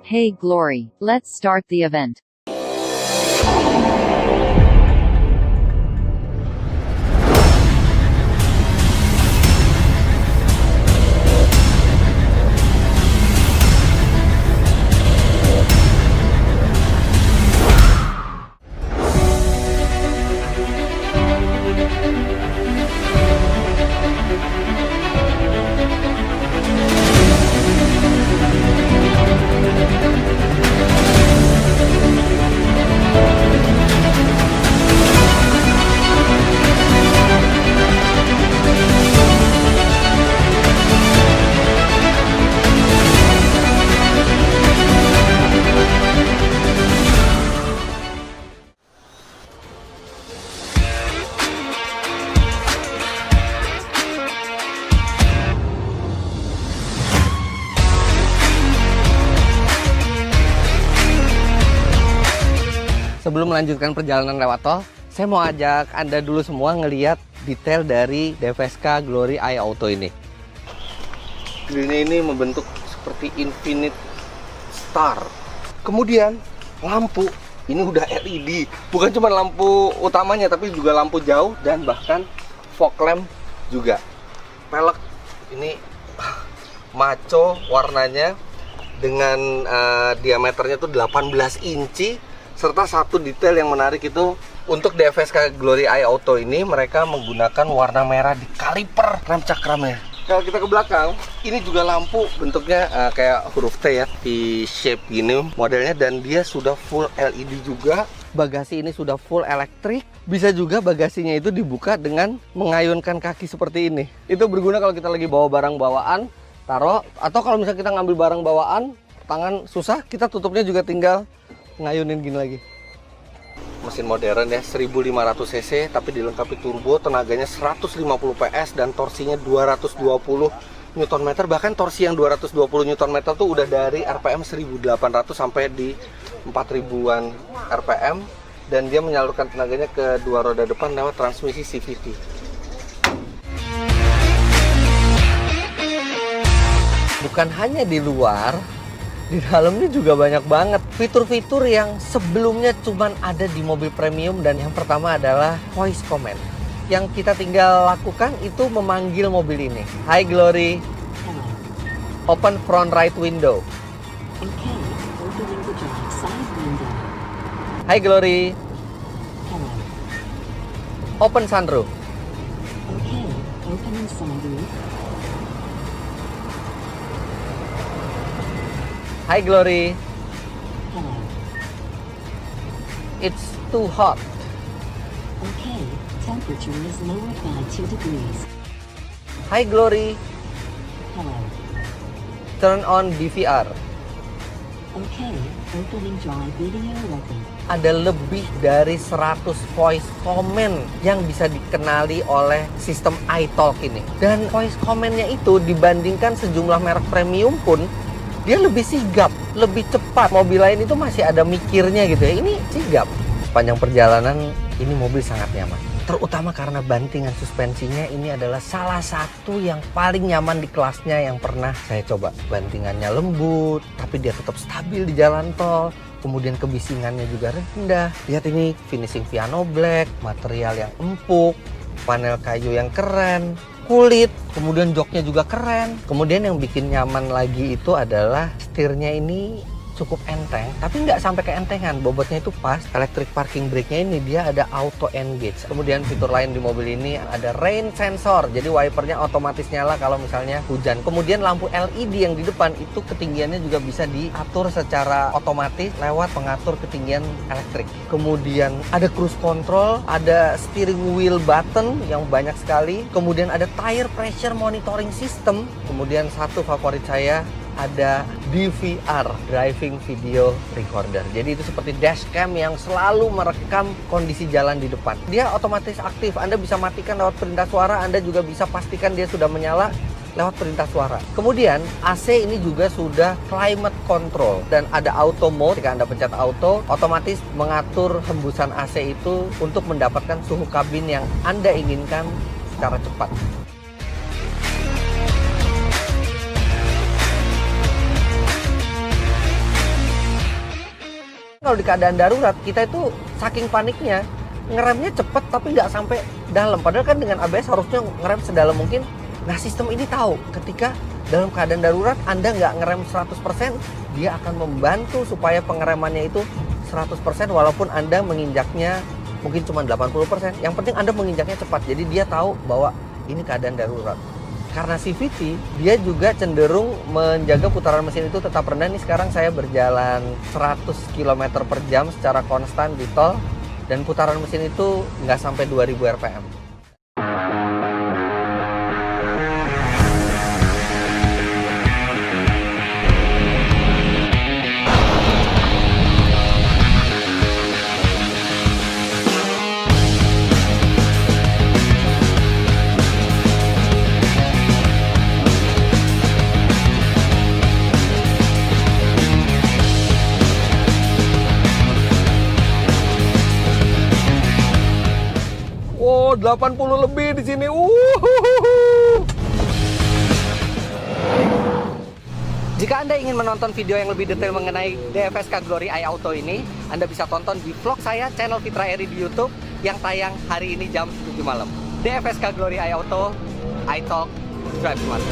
Hey Glory, let's start the event. Sebelum melanjutkan perjalanan lewat tol, saya mau ajak Anda dulu semua ngeliat detail dari DFSK Glory Eye Auto ini. Grillnya ini membentuk seperti infinite star. Kemudian lampu ini udah LED, bukan cuma lampu utamanya tapi juga lampu jauh dan bahkan fog lamp juga. Pelek ini maco warnanya dengan diameternya tuh 18 inci. Serta satu detail yang menarik itu untuk DFSK Glory Eye Auto ini mereka menggunakan warna merah di kaliper rem cakramnya. Kalau kita ke belakang, ini juga lampu bentuknya kayak huruf T ya, T-shape gini modelnya, dan dia sudah full LED juga. Bagasi ini sudah full elektrik. Bisa juga bagasinya itu dibuka dengan mengayunkan kaki seperti ini. Itu berguna kalau kita lagi bawa barang bawaan, taruh, atau kalau misalnya kita ngambil barang bawaan, tangan susah, kita tutupnya juga tinggal ngayunin gini lagi. Mesin modern ya, 1500 cc tapi dilengkapi turbo, tenaganya 150 PS dan torsinya 220 Nm. Bahkan torsi yang 220 Nm tuh udah dari RPM 1800 sampai di 4000-an RPM, dan dia menyalurkan tenaganya ke dua roda depan lewat transmisi CVT. Bukan hanya di luar, di dalamnya juga banyak banget fitur-fitur yang sebelumnya cuma ada di mobil premium. Dan yang pertama adalah voice command. Yang kita tinggal lakukan itu memanggil mobil ini. Hi Glory, open front right window. Okay, opening the drive side window. Hi Glory, Hello. open sunroof. Okay, opening sunroof. Hi Glory, Hello. it's too hot. Okay, temperature is lowered by 2 degrees. Hi Glory, Hello. turn on DVR. Okay, opening drive video record. Ada lebih dari 100 voice command yang bisa dikenali oleh sistem iTalk ini. Dan voice commandnya itu dibandingkan sejumlah merek premium pun dia lebih sigap, lebih cepat. Mobil lain itu masih ada mikirnya gitu ya, ini sigap. Sepanjang perjalanan ini mobil sangat nyaman. Terutama karena bantingan suspensinya ini adalah salah satu yang paling nyaman di kelasnya yang pernah saya coba. Bantingannya lembut, tapi dia tetap stabil di jalan tol. Kemudian kebisingannya juga rendah. Lihat ini finishing piano black, material yang empuk, panel kayu yang keren, kulit, kemudian joknya juga keren. Kemudian yang bikin nyaman lagi itu adalah setirnya ini cukup enteng, tapi nggak sampai keentengan, bobotnya itu pas. Electric parking brake-nya ini dia ada auto engage. Kemudian fitur lain di mobil ini ada rain sensor, jadi wipernya otomatis nyala kalau misalnya hujan. Kemudian lampu LED yang di depan itu ketinggiannya juga bisa diatur secara otomatis lewat pengatur ketinggian elektrik. Kemudian ada cruise control, ada steering wheel button yang banyak sekali. Kemudian ada tire pressure monitoring system. Kemudian satu favorit saya, ada DVR, driving video recorder. Jadi itu seperti dashcam yang selalu merekam kondisi jalan di depan. Dia otomatis aktif, Anda bisa matikan lewat perintah suara, Anda juga bisa pastikan dia sudah menyala lewat perintah suara. Kemudian AC ini juga sudah climate control dan ada auto mode. Jika Anda pencet auto, otomatis mengatur hembusan AC itu untuk mendapatkan suhu kabin yang Anda inginkan secara cepat. Kalau di keadaan darurat, kita itu saking paniknya, ngeremnya cepet tapi nggak sampai dalam. Padahal kan dengan ABS harusnya ngerem sedalam mungkin. Nah, sistem ini tahu ketika dalam keadaan darurat Anda nggak ngerem 100%, dia akan membantu supaya pengeremannya itu 100% walaupun Anda menginjaknya mungkin cuma 80%. Yang penting Anda menginjaknya cepat. Jadi dia tahu bahwa ini keadaan darurat. Karena CVT, dia juga cenderung menjaga putaran mesin itu tetap rendah. Nih sekarang saya berjalan 100 km per jam secara konstan di tol. Dan putaran mesin itu nggak sampai 2000 rpm. Wow, 80 lebih di sini. Jika Anda ingin menonton video yang lebih detail mengenai DFSK Glory iAuto ini, Anda bisa tonton di vlog saya, channel Fitra Eri di YouTube yang tayang hari ini jam 7 malam. DFSK Glory iAuto, I Talk, Drive Smart.